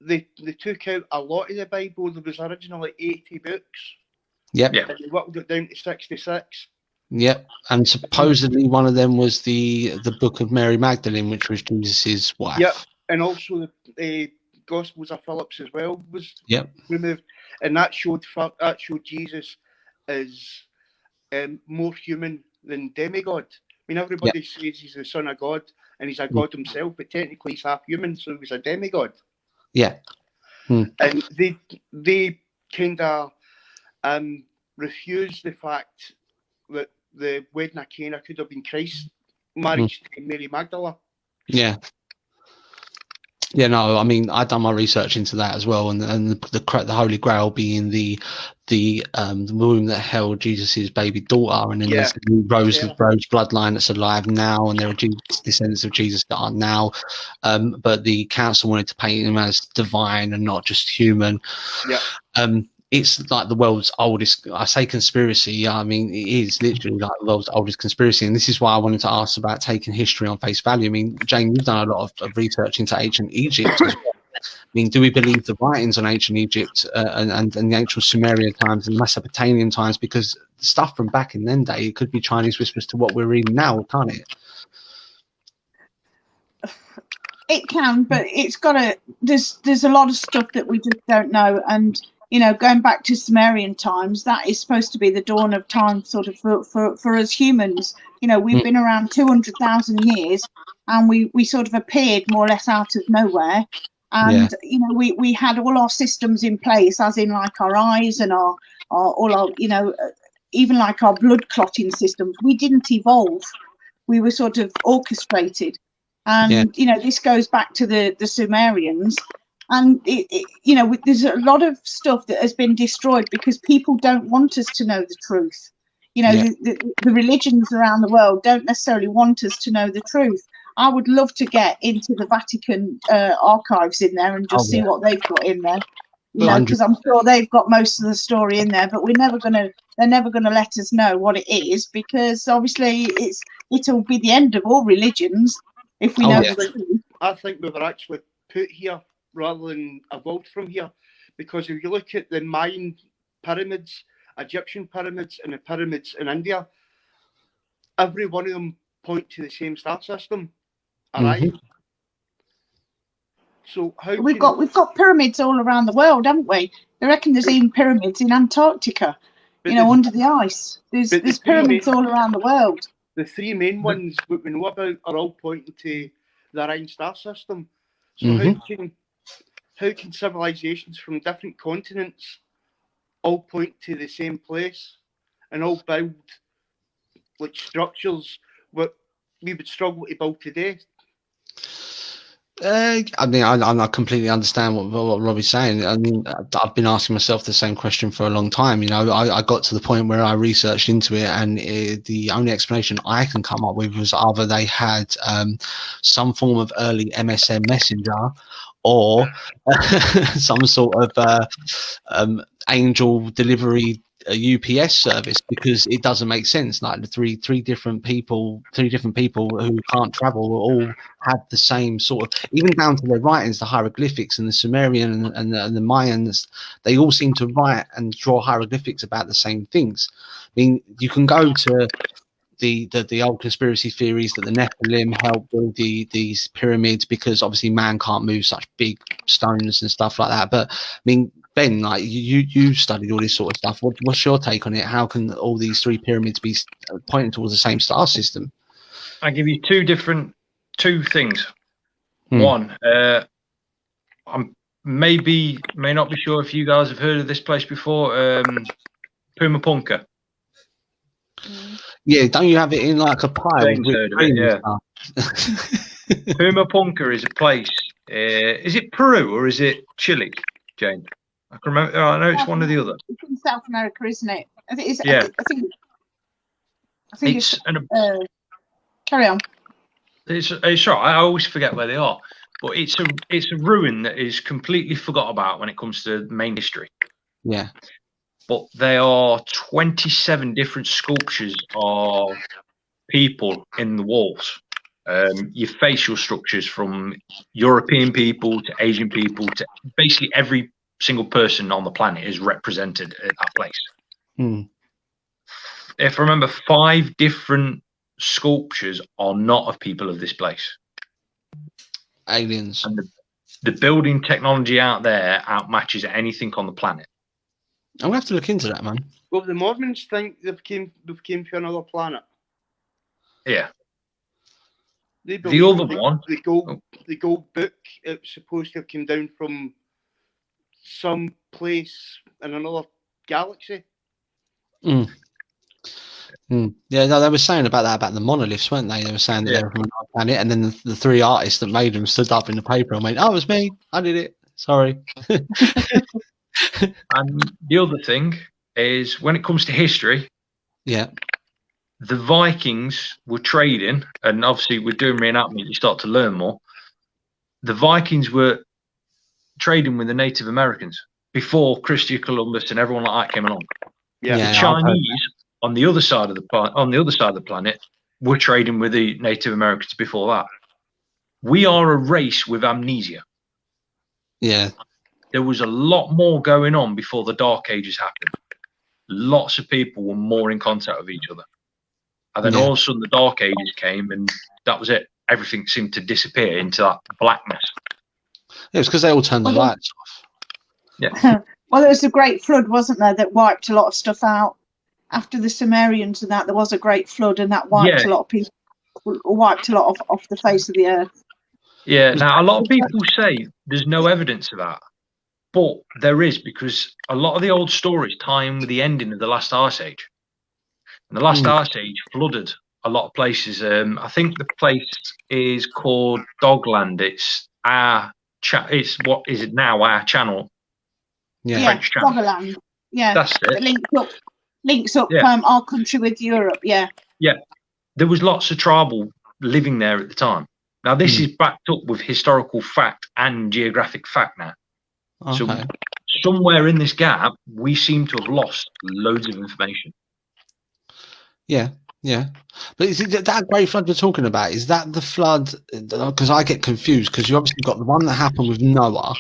they took out a lot of the Bible. There was originally 80 books. And they whittled it down to 66. Yep. And supposedly one of them was the Book of Mary Magdalene, which was Jesus's wife. Yep. And also the Gospels of Phillips as well was removed, and that showed Jesus as more human than demigod. I mean, everybody says he's the son of God and he's a god himself, but technically he's half human, so he was a demigod. Yeah. And they kind of refused the fact that the wedding of Cana could have been Christ's marriage to Mary Magdalene. Yeah. Yeah, no, I mean, I've done my research into that as well, and the Holy Grail being the womb that held Jesus's baby daughter, and then there's the Rose bloodline that's alive now, and there are descendants of Jesus that are now, but the council wanted to paint him as divine and not just human. Yeah. It's like the world's oldest, I say conspiracy, I mean, it is literally like the world's oldest conspiracy. And this is why I wanted to ask about taking history on face value. I mean, Jane, you've done a lot of research into ancient Egypt as well. I mean, do we believe the writings on ancient Egypt and the ancient Sumerian times and Mesopotamian times? Because stuff from back in them day, it could be Chinese whispers to what we're reading now, can't it? It can, but it's got to, there's a lot of stuff that we just don't know. And you know, going back to Sumerian times, that is supposed to be the dawn of time, sort of for us humans. You know, we've been around 200,000 years, and we sort of appeared more or less out of nowhere. And you know, we had all our systems in place, as in like our eyes and our all our, you know, even like our blood clotting systems. We didn't evolve; we were sort of orchestrated. And you know, this goes back to the Sumerians. And you know, there's a lot of stuff that has been destroyed because people don't want us to know the truth. You know, the religions around the world don't necessarily want us to know the truth. I would love to get into the Vatican archives in there and just see what they've got in there. You know, because I'm sure they've got most of the story in there, but they're never gonna let us know what it is, because obviously it'll be the end of all religions if we know the truth. I think we were actually put here rather than evolved from here, because if you look at the Mayan pyramids, Egyptian pyramids, and the pyramids in India, every one of them point to the same star system, Orion. So how we've got pyramids all around the world, haven't we? I reckon there's even pyramids in Antarctica, you know, under the ice. There's pyramids all around the world. The three main ones that we know about are all pointing to the Orion star system. So how can civilizations from different continents all point to the same place and all build like structures what we would struggle to build today? I mean, I completely understand what Robbie's saying. I mean, I've been asking myself the same question for a long time. You know, I got to the point where I researched into it, and the only explanation I can come up with was either they had some form of early MSN messenger, or some sort of angel delivery UPS service, because it doesn't make sense. Like the three different people who can't travel all had the same sort of, even down to their writings, the hieroglyphics, and the Sumerian and the Mayans, they all seem to write and draw hieroglyphics about the same things. I mean, you can go to the old conspiracy theories that the Nephilim helped build these pyramids because obviously man can't move such big stones and stuff like that. But I mean, Ben, like you studied all this sort of stuff. What's your take on it? How can all these three pyramids be pointing towards the same star system? I give you two things. One, I may not be sure if you guys have heard of this place before. Puma Punka. Yeah, don't you have it in like a pile? Heard of it, yeah. Puma Punka is a place. Is it Peru or is it Chile, Jane? I can remember. I know it's one or the other. It's in South America, isn't it? I think it's. Yeah. I think it's. Carry on. It's right. I always forget where they are, but it's a ruin that is completely forgot about when it comes to main history. Yeah. But there are 27 different sculptures of people in the walls. Your facial structures, from European people to Asian people to basically every single person on the planet is represented at that place. if I remember, 5 different sculptures are not of people of this place. Aliens. And the building technology out there outmatches anything on the planet. I'm gonna have to look into that, man. Well, the Mormons think they've came from another planet. Yeah. They The believe other one, the gold book, it was supposed to have come down from some place in another galaxy. Yeah, no, they were saying about that, about the monoliths, weren't they? They were saying that Yeah. they were from another planet, and then the 3 artists that made them stood up in the paper and went, "Oh, it was me. I did it. Sorry." and the other thing is, when it comes to history, Yeah. the Vikings were trading, and obviously with doing reenactment, you start to learn more. The Vikings were trading with the Native Americans before Christopher Columbus and everyone like that came along. Yeah. Yeah, The I've heard Chinese on the other side of the planet were trading with the Native Americans before that. We are a race with amnesia. Yeah. There was a lot more going on before the Dark Ages happened. Lots of people were more in contact with each other. And then Yeah. all of a sudden the Dark Ages came and that was it. Everything seemed to disappear into that blackness. It was because they all turned the Well, lights off. Yeah. Well, there was a great flood, wasn't there, that wiped a lot of stuff out. After the Sumerians and that, there was a great flood, and that wiped Yeah. a lot of people, wiped a lot off the face of the earth. Yeah. Now, a lot of people say there's no evidence of that. But there is, because a lot of the old stories tie in with the ending of the last Ice Age. And the last Ice Age flooded a lot of places. I think the place is called Dogland. It's it's what is it now? Our channel. Yeah. French channel. Doggerland. Yeah, That's it. it links up Yeah. our country with Europe. Yeah. Yeah. There was lots of tribal living there at the time. Now, this is backed up with historical fact and geographic fact now. Okay. So somewhere in this gap, we seem to have lost loads of information. Yeah. Yeah. But is it that great flood you're talking about? Is that the flood? Because I get confused, because you obviously got the one that happened with Noah.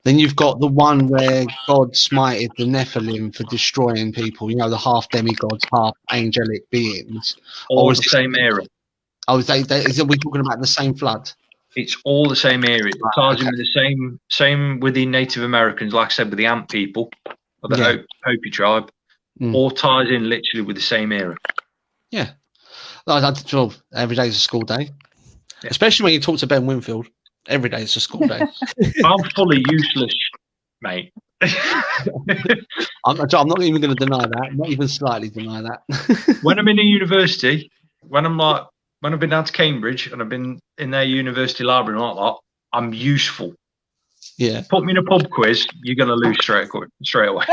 Then you've got the one where God smited the Nephilim for destroying people, you know, the half demigods, half angelic beings. All is the it, same era. oh, is we talking about the same flood? It's all the same area. It ties in okay. with the same with the Native Americans, like I said, with the Ant people, or the Hopi tribe, all ties in literally with the same era. Yeah. Well, every day is a school day. Yeah. Especially when you talk to Ben Winfield. Every day is a school day. I'm fully useless, mate. I'm not even going to deny that. Not even slightly deny that. When I'm in a university, when I've been down to Cambridge and I've been in their university library and all that, I'm useful. Yeah. Put me in a pub quiz, you're going to lose straight away.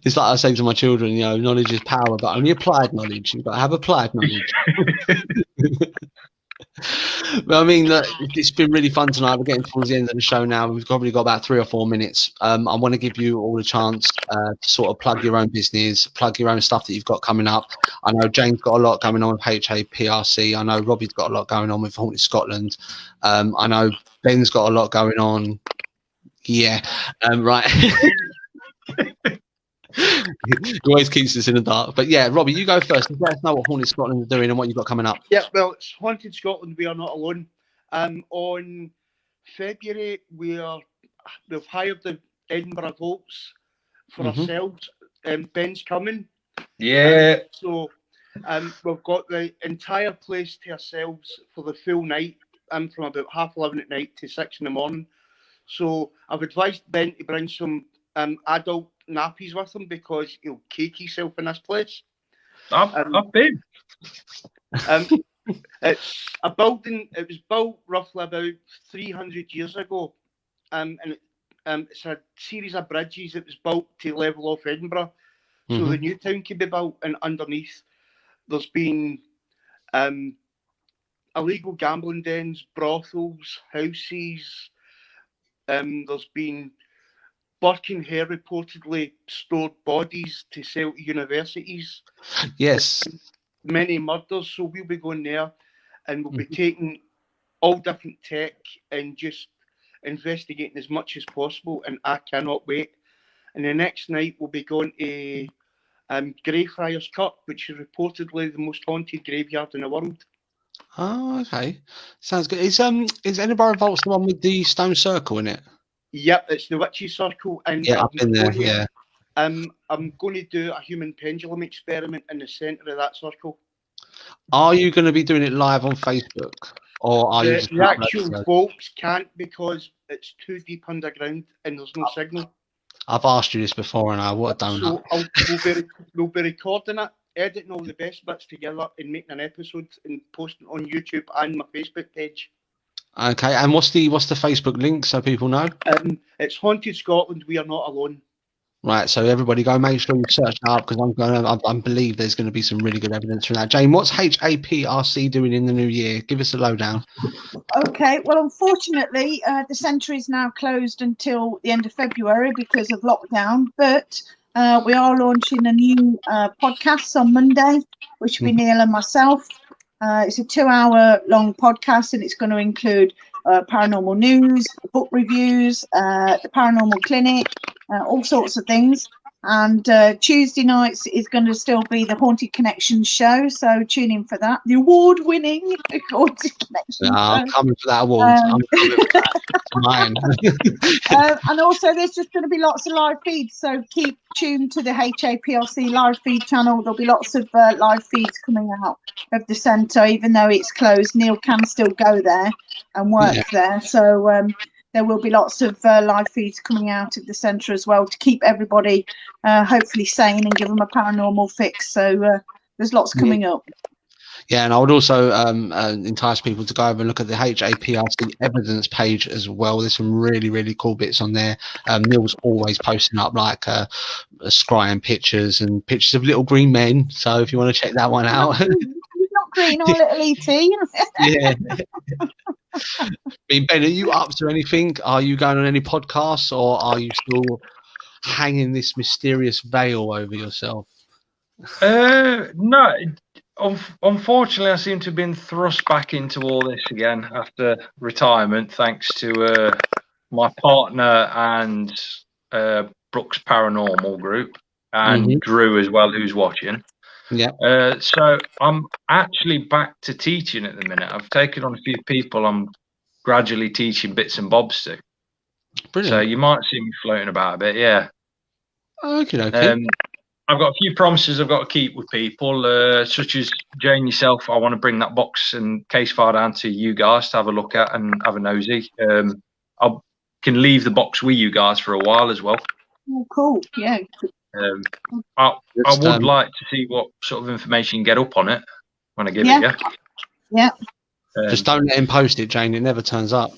It's like I say to my children, you know, knowledge is power, but only applied knowledge. You've got to have applied knowledge. But I mean, look, it's been really fun tonight. We're getting towards the end of the show now. We've probably got about 3 or 4 minutes. I want to give you all a chance to sort of plug your own business, plug your own stuff that you've got coming up. I know Jane's got a lot going on with HAPRC. I know Robbie's got a lot going on with Haunted Scotland. I know Ben's got a lot going on. Yeah, right. He always keeps us in the dark. But yeah, Robbie, you go first. Let us know what Haunted Scotland is doing and what you've got coming up. Yeah, well, it's Haunted Scotland. We are not alone. On February, we've hired the Edinburgh Volts for ourselves. Ben's coming. Yeah. So we've got the entire place to ourselves for the full night. From about 11:30 at night to 6 in the morning. So I've advised Ben to bring some adult nappies with him, because he'll cake himself in this place. I've been. It's a building. It was built roughly about 300 years ago, and it's a series of bridges. It was built to level off Edinburgh, so the new town could be built. And underneath, there's been illegal gambling dens, brothels, houses. There's been Birkenhair reportedly stored bodies to sell to universities. Yes. Many murders. So we'll be going there, and we'll be taking all different tech and just investigating as much as possible. And I cannot wait. And the next night we'll be going to Greyfriars Cut, which is reportedly the most haunted graveyard in the world. Oh, okay. Sounds good. Is Edinburgh Vault's the one with the stone circle in it? Yep, it's the Witches Circle, and Yeah, I've been there. Yeah. I'm going to do a human pendulum experiment in the centre of that circle. Are you going to be doing it live on Facebook, or are you just The actual vaults can't because it's too deep underground and there's no signal. I've asked you this before, and what a donut. So we'll be recording it, editing all the best bits together, and making an episode and posting it on YouTube and my Facebook page. Okay, and what's the Facebook link so people know? It's Haunted Scotland. We are not alone. Right, so everybody go make sure you search that up, because I believe there's going to be some really good evidence from that. Jane, what's HAPRC doing in the new year? Give us a lowdown. Okay, well, unfortunately, the centre is now closed until the end of February because of lockdown, but we are launching a new podcast on Monday, which will be Neil and myself. It's a 2-hour long podcast, and it's going to include paranormal news, book reviews, the paranormal clinic, all sorts of things. And Tuesday nights is going to still be the Haunted Connection show, so tune in for that. The award-winning Haunted Connection show. I'm coming for that award. I'm coming for that. Mine. And also, there's just going to be lots of live feeds, so keep tuned to the HAPLC live feed channel. There'll be lots of live feeds coming out of the centre, even though it's closed. Neil can still go there and work there, so there will be lots of live feeds coming out of the centre as well to keep everybody hopefully sane and give them a paranormal fix. So there's lots coming up. Yeah, and I would also entice people to go over and look at the HAPRC evidence page as well. There's some really, really cool bits on there. Neil's always posting up like scrying pictures and pictures of little green men. So if you want to check that one out. He's not green or little E.T. Yeah. I mean, Ben, are you up to anything? Are you going on any podcasts, or are you still hanging this mysterious veil over yourself? No. Unfortunately, I seem to have been thrust back into all this again after retirement, thanks to my partner and Brooks Paranormal group, and Drew as well, who's watching. Yeah. So I'm actually back to teaching at the minute. I've taken on a few people I'm gradually teaching bits and bobs to. Brilliant. So you might see me floating about a bit, yeah. Okay. I've got a few promises I've got to keep with people, such as Jane, yourself. I want to bring that box and case file down to you guys to have a look at and have a nosy. I can leave the box with you guys for a while as well. Oh, cool. Yeah. I would like to see what sort of information you get up on it when I give it you. Yeah. Just don't let him post it, Jane. It never turns up.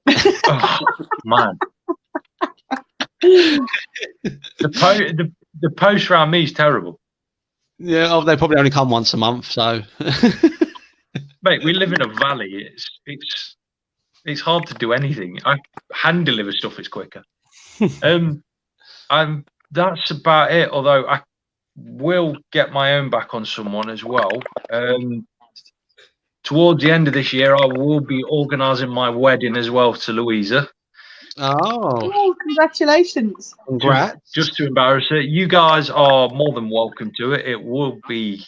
Oh, man. The post around me is terrible. Yeah, they probably only come once a month, so. Mate, we live in a valley. It's hard to do anything. I hand deliver stuff is quicker. That's about it. Although I will get my own back on someone as well. Towards the end of this year, I will be organising my wedding as well to Louisa. Oh, congratulations. Congrats. Just to embarrass her. You guys are more than welcome to it. It'll be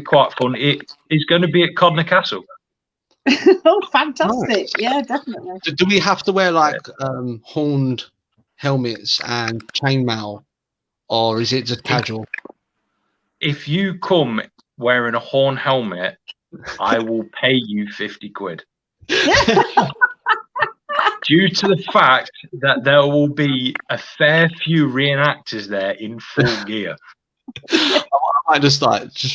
quite fun. It is going to be at Codner Castle. Oh, fantastic. Yeah, definitely. Do we have to wear like horned helmets and chainmail, or is it just casual? If you come wearing a horn helmet, I will pay you 50 quid. Due to the fact that there will be a fair few reenactors there in full gear. I might just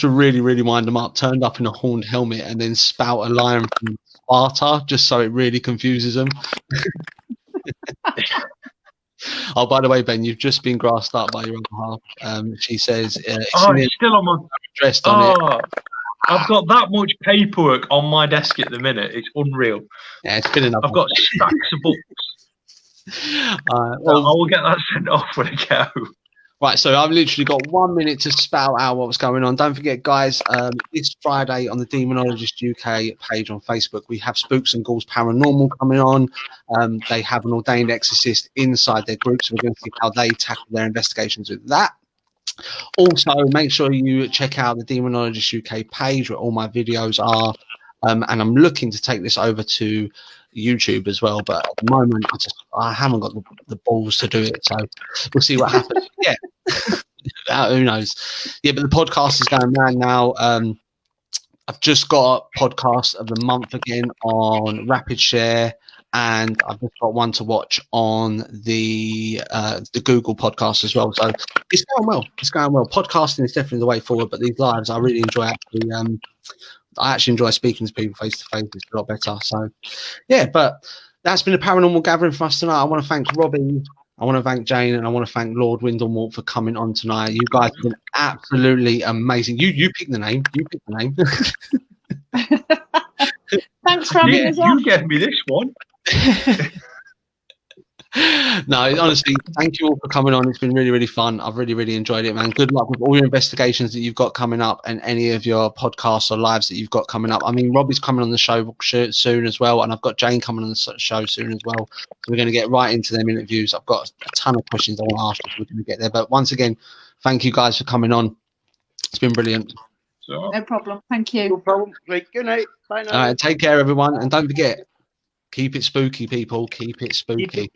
to really, really wind them up, turned up in a horned helmet and then spout a line from Sparta, just so it really confuses them. Oh, by the way, Ben, you've just been grassed up by your other half. She says, it's still on my dressed on it. I've got that much paperwork on my desk at the minute. It's unreal. Yeah, it's been enough. I've got stacks of books. I will get that sent off when I go. Right, so I've literally got 1 minute to spout out what's going on. Don't forget, guys, this Friday on the Demonologist UK page on Facebook, we have Spooks and Ghouls Paranormal coming on. They have an ordained exorcist inside their group, so we're going to see how they tackle their investigations with that. Also, make sure you check out the Demonologist UK page where all my videos are. And I'm looking to take this over to YouTube as well, but at the moment I haven't got the balls to do it, so we'll see what happens. Yeah. Who knows? Yeah, but the podcast is going mad now. I've just got a podcast of the month again on Rapid Share, and I've just got one to watch on the Google podcast as well. So it's going well. It's going well. Podcasting is definitely the way forward, but these lives I really enjoy. I actually enjoy speaking to people face to face. It's a lot better. So yeah, but that's been a paranormal gathering for us tonight. I want to thank Robbie. I want to thank Jane, and I want to thank Lord Windlemort for coming on tonight. You guys have been absolutely amazing. You pick the name. You pick the name. Thanks for having us on. You gave me this one. No, honestly, thank you all for coming on. It's been really, really fun. I've really, really enjoyed it, man. Good luck with all your investigations that you've got coming up and any of your podcasts or lives that you've got coming up. I mean, Robbie's coming on the show soon as well, and I've got Jane coming on the show soon as well. So we're going to get right into them interviews. I've got a ton of questions I want to ask you. We're going to get there. But once again, thank you guys for coming on. It's been brilliant. No problem. Thank you. No problem. Right, good night. Bye now. All right, take care, everyone. And don't forget, keep it spooky, people. Keep it spooky.